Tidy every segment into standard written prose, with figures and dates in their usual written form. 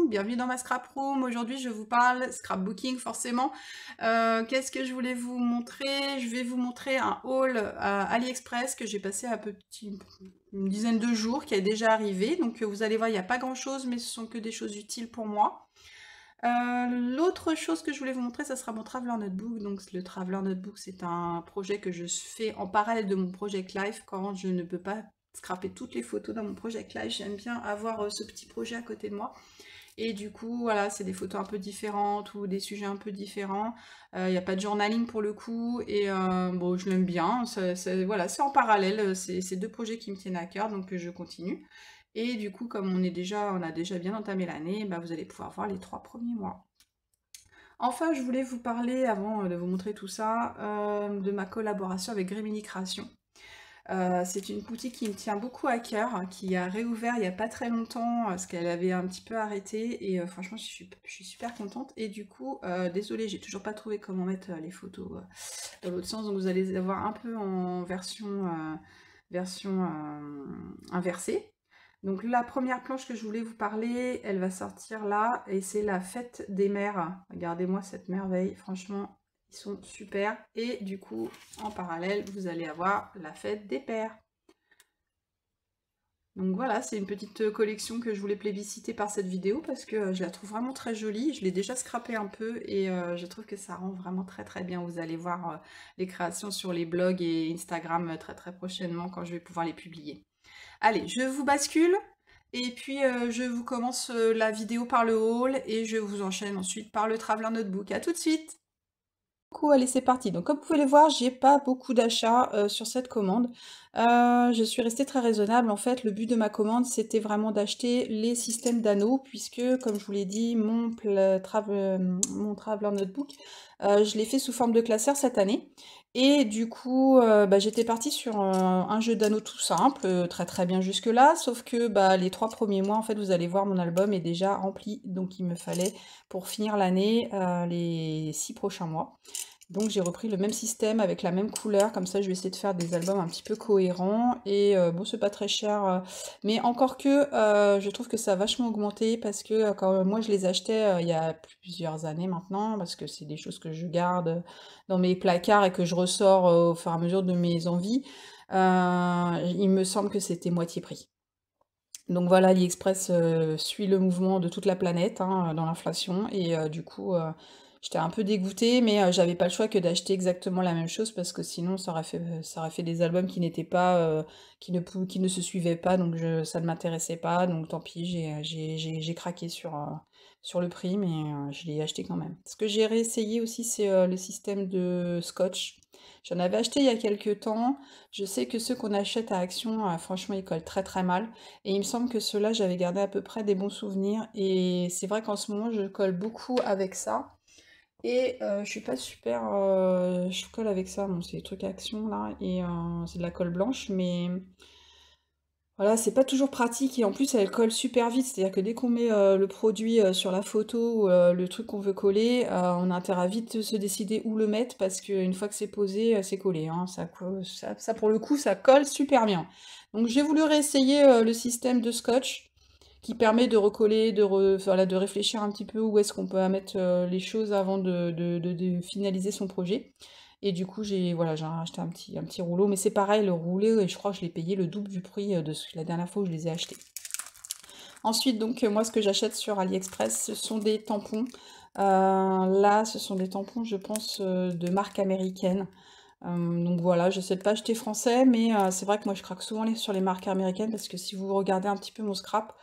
coucou, bienvenue dans ma scrap room. Aujourd'hui je vous parle scrapbooking forcément. Qu'est-ce que je voulais vous montrer? Je vais vous montrer un haul à AliExpress que j'ai passé à une dizaine de jours, qui est déjà arrivé. Donc vous allez voir, il n'y a pas grand chose, mais ce sont que des choses utiles pour moi. L'autre chose que je voulais vous montrer, ça sera mon Traveler Notebook. Donc le Traveler Notebook, c'est un projet que je fais en parallèle de mon Project Life quand je ne peux pas scraper toutes les photos dans mon Project Life. J'aime bien avoir ce petit projet à côté de moi. Et du coup, voilà, c'est des photos un peu différentes ou des sujets un peu différents. Il n'y a pas de journaling pour le coup. Et bon, je l'aime bien. Voilà, c'est en parallèle. C'est deux projets qui me tiennent à cœur, donc je continue. Et du coup, comme on a déjà bien entamé l'année, bah, vous allez pouvoir voir les 3 premiers mois. Enfin, je voulais vous parler, avant de vous montrer tout ça, de ma collaboration avec Grimini Création. C'est une boutique qui me tient beaucoup à cœur, qui a réouvert il n'y a pas très longtemps, parce qu'elle avait un petit peu arrêté, et franchement, je suis super contente. Et du coup, désolée, j'ai toujours pas trouvé comment mettre les photos dans l'autre sens, donc vous allez les avoir un peu en version inversée. Donc la première planche que je voulais vous parler, elle va sortir là, et c'est la fête des mères. Regardez-moi cette merveille, franchement, ils sont super. Et du coup, en parallèle, vous allez avoir la fête des pères. Donc voilà, c'est une petite collection que je voulais plébisciter par cette vidéo parce que je la trouve vraiment très jolie. Je l'ai déjà scrappée un peu et je trouve que ça rend vraiment très très bien. Vous allez voir les créations sur les blogs et Instagram très très prochainement quand je vais pouvoir les publier. Allez, je vous bascule et puis je vous commence la vidéo par le haul et je vous enchaîne ensuite par le Traveler Notebook. À tout de suite! Coucou, allez, c'est parti. Donc, comme vous pouvez le voir, j'ai pas beaucoup d'achats sur cette commande. Je suis restée très raisonnable. En fait, le but de ma commande, c'était vraiment d'acheter les systèmes d'anneaux, puisque, comme je vous l'ai dit, mon Traveler Notebook, je l'ai fait sous forme de classeur cette année. Et du coup, bah, j'étais partie sur un jeu d'anneaux tout simple, très très bien jusque-là, sauf que bah, les 3 premiers mois, en fait, vous allez voir, mon album est déjà rempli, donc il me fallait, pour finir l'année, les 6 prochains mois. Donc j'ai repris le même système avec la même couleur, comme ça je vais essayer de faire des albums un petit peu cohérents. Et bon, c'est pas très cher, mais encore que je trouve que ça a vachement augmenté parce que quand moi je les achetais il y a plusieurs années maintenant, parce que c'est des choses que je garde dans mes placards et que je ressors au fur et à mesure de mes envies, il me semble que c'était moitié prix. Donc voilà, AliExpress suit le mouvement de toute la planète hein, dans l'inflation et du coup j'étais un peu dégoûtée, mais j'avais pas le choix que d'acheter exactement la même chose parce que sinon ça aurait fait des albums qui n'étaient pas qui ne se suivaient pas, donc ça ne m'intéressait pas, donc tant pis, j'ai craqué sur le prix, mais je l'ai acheté quand même. Ce que j'ai réessayé aussi, c'est le système de scotch. J'en avais acheté il y a quelques temps. Je sais que ceux qu'on achète à Action, franchement, ils collent très très mal. Et il me semble que ceux-là, j'avais gardé à peu près des bons souvenirs. Et c'est vrai qu'en ce moment, je colle beaucoup avec ça. Et je suis pas super... je colle avec ça, bon, c'est des trucs Action là. Et c'est de la colle blanche, mais... Voilà, c'est pas toujours pratique et en plus elle colle super vite, c'est-à-dire que dès qu'on met le produit sur la photo ou le truc qu'on veut coller, on a intérêt à vite se décider où le mettre parce qu'une fois que c'est posé, c'est collé, hein. Ça, pour le coup, ça colle super bien. Donc j'ai voulu réessayer le système de scotch qui permet de recoller, voilà, de réfléchir un petit peu où est-ce qu'on peut mettre les choses avant de finaliser son projet. Et du coup, voilà, j'ai acheté un petit rouleau, mais c'est pareil, le rouleau, et je crois que je l'ai payé le double du prix de la dernière fois où je les ai achetés. Ensuite, donc, moi, ce que j'achète sur AliExpress, ce sont des tampons. Là, ce sont des tampons, je pense, de marque américaine. Donc voilà, j'essaie de pas acheter français, mais c'est vrai que moi, je craque souvent sur les marques américaines, parce que si vous regardez un petit peu mon scrap,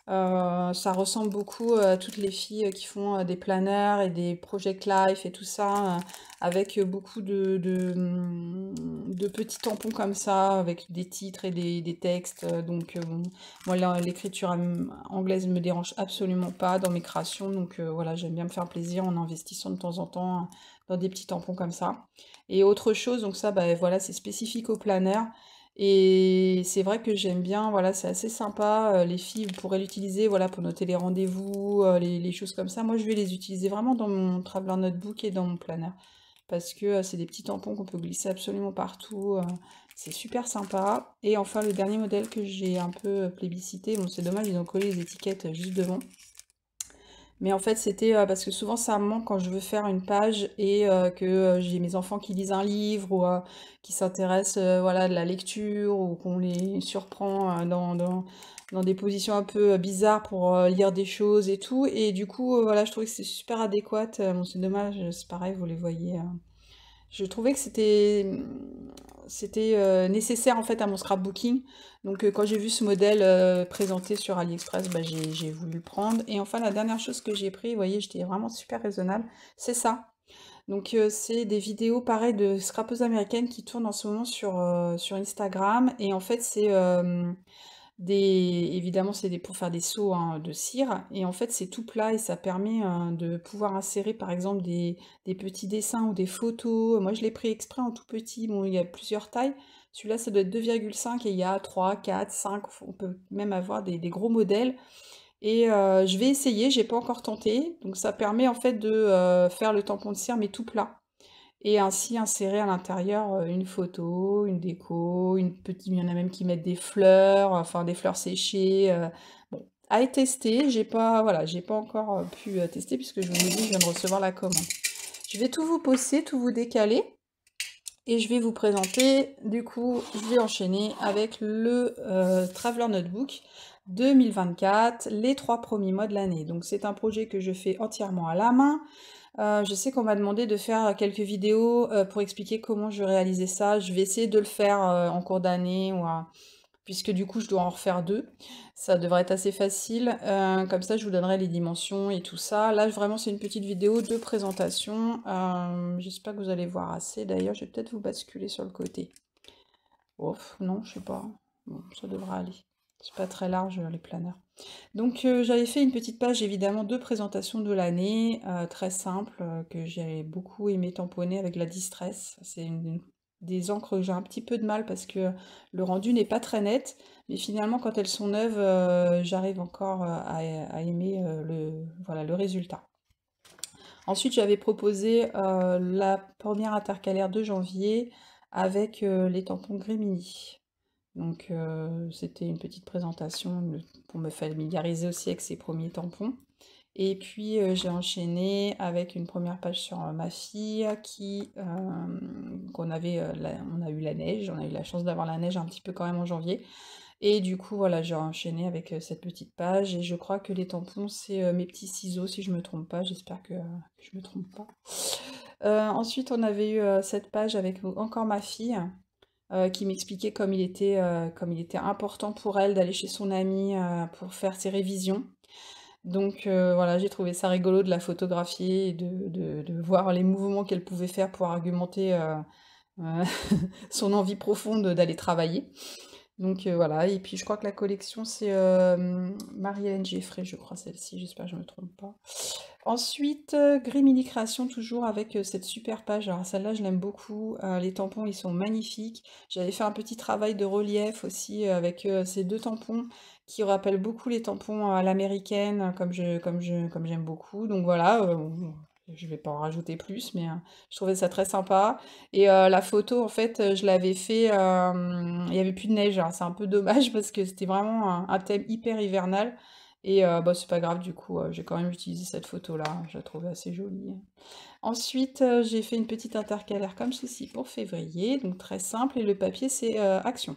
ça ressemble beaucoup à toutes les filles qui font des planeurs et des Project Life et tout ça, avec beaucoup de petits tampons comme ça, avec des titres et des textes. Donc bon, moi l'écriture anglaise me dérange absolument pas dans mes créations, donc voilà, j'aime bien me faire plaisir en investissant de temps en temps dans des petits tampons comme ça. Et autre chose, donc ça, bah, voilà, c'est spécifique au planeur. Et c'est vrai que j'aime bien, voilà, c'est assez sympa. Les filles, vous pourrez l'utiliser, voilà, pour noter les rendez-vous, les choses comme ça. Moi, je vais les utiliser vraiment dans mon Traveler Notebook et dans mon planner. Parce que c'est des petits tampons qu'on peut glisser absolument partout. C'est super sympa. Et enfin, le dernier modèle que j'ai un peu plébiscité, bon, c'est dommage, ils ont collé les étiquettes juste devant. Mais en fait, c'était parce que souvent ça me manque quand je veux faire une page et que j'ai mes enfants qui lisent un livre ou qui s'intéressent voilà, de la lecture ou qu'on les surprend dans des positions un peu bizarres pour lire des choses et tout. Et du coup, voilà, je trouvais que c'est super adéquat. Bon, c'est dommage, c'est pareil, vous les voyez. Je trouvais que c'était nécessaire en fait à mon scrapbooking. Donc quand j'ai vu ce modèle présenté sur AliExpress, bah, j'ai voulu le prendre. Et enfin la dernière chose que j'ai pris, vous voyez, j'étais vraiment super raisonnable, c'est ça. Donc c'est des vidéos pareilles de scrapeuses américaines qui tournent en ce moment sur Instagram. Et en fait c'est évidemment, pour faire des seaux hein, de cire, et en fait c'est tout plat et ça permet de pouvoir insérer par exemple des petits dessins ou des photos. Moi je l'ai pris exprès en tout petit, bon il y a plusieurs tailles. Celui-là ça doit être 2,5 et il y a 3, 4, 5, on peut même avoir des gros modèles. Et je vais essayer, j'ai pas encore tenté, donc ça permet en fait de faire le tampon de cire mais tout plat et ainsi insérer à l'intérieur une photo, une déco, une petite, il y en a même qui mettent des fleurs, enfin des fleurs séchées. Bon, à tester, j'ai pas, voilà, j'ai pas encore pu tester puisque je vous ai dit, je viens de recevoir la commande. Je vais tout vous poster, tout vous décaler et je vais vous présenter, du coup, je vais enchaîner avec le Traveler Notebook 2024, les 3 premiers mois de l'année. Donc c'est un projet que je fais entièrement à la main. Je sais qu'on m'a demandé de faire quelques vidéos pour expliquer comment je réalisais ça. Je vais essayer de le faire en cours d'année, puisque du coup je dois en refaire 2. Ça devrait être assez facile. Comme ça, je vous donnerai les dimensions et tout ça. Là, vraiment, c'est une petite vidéo de présentation. J'espère que vous allez voir assez. D'ailleurs, je vais peut-être vous basculer sur le côté. Oh, non, je sais pas. Bon, ça devrait aller. C'est pas très large, les planeurs. Donc j'avais fait une petite page évidemment de présentation de l'année, très simple, que j'ai beaucoup aimé tamponner avec la Distress. C'est des encres que j'ai un petit peu de mal parce que le rendu n'est pas très net, mais finalement quand elles sont neuves, j'arrive encore aimer voilà, le résultat. Ensuite j'avais proposé la première intercalaire de janvier avec les tampons Grimini. Donc c'était une petite présentation pour me familiariser aussi avec ces premiers tampons. Et puis j'ai enchaîné avec une première page sur ma fille on a eu la neige, on a eu la chance d'avoir la neige un petit peu quand même en janvier. Et du coup voilà, j'ai enchaîné avec cette petite page et je crois que les tampons c'est mes petits ciseaux si je me trompe pas, j'espère que je me trompe pas. Ensuite on avait eu cette page avec encore ma fille qui m'expliquait comme il était important pour elle d'aller chez son amie pour faire ses révisions. Donc voilà, j'ai trouvé ça rigolo de la photographier et de voir les mouvements qu'elle pouvait faire pour argumenter euh, son envie profonde d'aller travailler. Donc voilà, et puis je crois que la collection c'est Marie-Hélène Geffray, je crois celle-ci, j'espère que je ne me trompe pas. Ensuite, Grimini Création, toujours avec cette super page. Alors celle-là, je l'aime beaucoup. Les tampons, ils sont magnifiques. J'avais fait un petit travail de relief aussi avec ces deux tampons qui rappellent beaucoup les tampons à l'américaine, comme j'aime beaucoup. Donc voilà, je vais pas en rajouter plus, mais je trouvais ça très sympa. Et la photo, en fait, je l'avais fait, il y avait plus de neige. Alors c'est un peu dommage parce que c'était vraiment un thème hyper hivernal. Et bah, c'est pas grave, du coup, j'ai quand même utilisé cette photo-là, je la trouvais assez jolie. Ensuite, j'ai fait une petite intercalaire comme ceci pour février, donc très simple, et le papier c'est Action.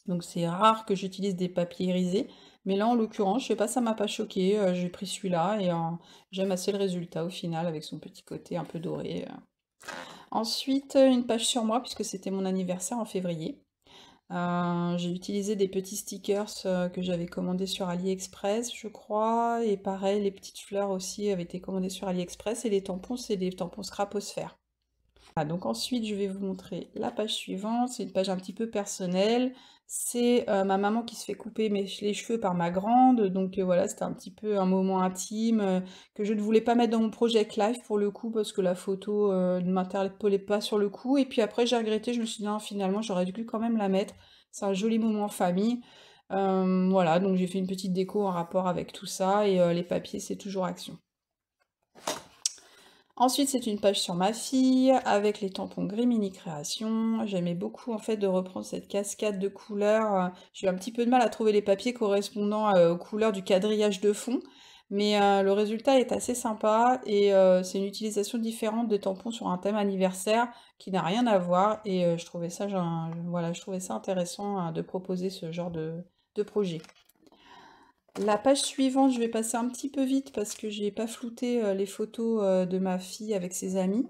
Donc c'est rare que j'utilise des papiers irisés, mais là en l'occurrence, je sais pas, ça m'a pas choqué, j'ai pris celui-là et j'aime assez le résultat au final avec son petit côté un peu doré. Ensuite, une page sur moi puisque c'était mon anniversaire en février. J'ai utilisé des petits stickers que j'avais commandés sur AliExpress, je crois, et pareil, les petites fleurs aussi avaient été commandées sur AliExpress, et les tampons, c'est des tampons Scraposphère. Ah, donc ensuite, je vais vous montrer la page suivante, c'est une page un petit peu personnelle, c'est ma maman qui se fait couper les cheveux par ma grande, donc voilà, c'était un petit peu un moment intime que je ne voulais pas mettre dans mon Project Life pour le coup, parce que la photo ne m'interpellait pas sur le coup, et puis après j'ai regretté, je me suis dit non, finalement j'aurais dû quand même la mettre, c'est un joli moment en famille. Voilà, donc j'ai fait une petite déco en rapport avec tout ça, et les papiers c'est toujours Action. Ensuite, c'est une page sur ma fille avec les tampons Grimini Création. J'aimais beaucoup en fait de reprendre cette cascade de couleurs. J'ai eu un petit peu de mal à trouver les papiers correspondant aux couleurs du quadrillage de fond. Mais le résultat est assez sympa et c'est une utilisation différente des tampons sur un thème anniversaire qui n'a rien à voir et je trouvais ça, voilà, je trouvais ça intéressant de proposer ce genre de projet. La page suivante, je vais passer un petit peu vite parce que j'ai pas flouté les photos de ma fille avec ses amis.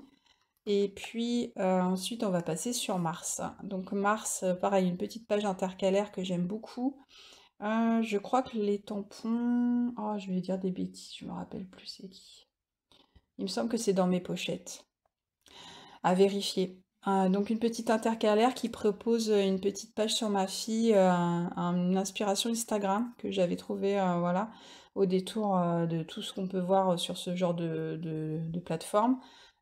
Et puis ensuite, on va passer sur Mars. Donc Mars, pareil, une petite page intercalaire que j'aime beaucoup. Je crois que les tampons... Oh, je vais dire des bêtises, je me rappelle plus c'est qui. Il me semble que c'est dans mes pochettes. À vérifier. Donc une petite intercalaire qui propose une petite page sur ma fille, une inspiration Instagram que j'avais trouvée voilà, au détour de tout ce qu'on peut voir sur ce genre de plateforme.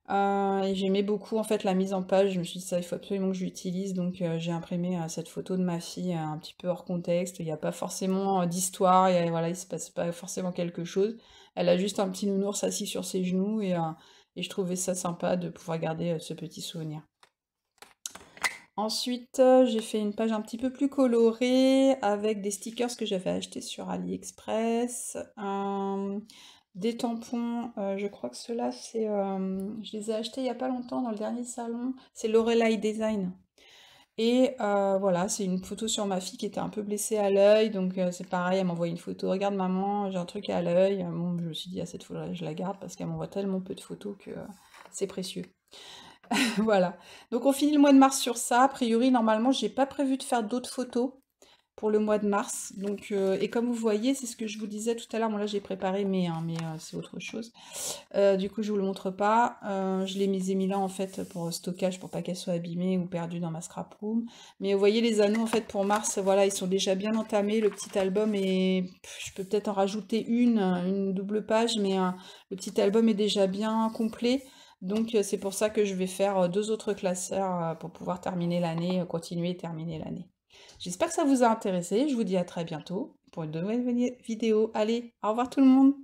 Et j'aimais beaucoup en fait la mise en page, je me suis dit ça il faut absolument que je l'utilise, donc j'ai imprimé cette photo de ma fille un petit peu hors contexte, il n'y a pas forcément d'histoire, voilà, il se passe pas forcément quelque chose. Elle a juste un petit nounours assis sur ses genoux et je trouvais ça sympa de pouvoir garder ce petit souvenir. Ensuite, j'ai fait une page un petit peu plus colorée avec des stickers que j'avais achetés sur AliExpress. Des tampons, je crois que ceux-là, je les ai achetés il n'y a pas longtemps dans le dernier salon. C'est Lorelai Design. Et voilà, c'est une photo sur ma fille qui était un peu blessée à l'œil. Donc c'est pareil, elle m'envoie une photo. Regarde maman, j'ai un truc à l'œil. Bon, je me suis dit, à cette photo-là, je la garde parce qu'elle m'envoie tellement peu de photos que c'est précieux. Voilà. Donc on finit le mois de mars sur ça. A priori, normalement, j'ai pas prévu de faire d'autres photos pour le mois de mars. Donc, et comme vous voyez, c'est ce que je vous disais tout à l'heure. Moi là, j'ai préparé mes, hein, mais c'est autre chose. Du coup, je vous le montre pas. Je les ai mis là en fait pour stockage, pour pas qu'elles soient abîmées ou perdues dans ma scrap room. Mais vous voyez les anneaux en fait pour mars, voilà, ils sont déjà bien entamés. Le petit album est, je peux peut-être en rajouter une double page, mais le petit album est déjà bien complet. Donc c'est pour ça que je vais faire deux autres classeurs pour pouvoir terminer l'année, continuer et terminer l'année. J'espère que ça vous a intéressé. Je vous dis à très bientôt pour une nouvelle vidéo. Allez, au revoir tout le monde!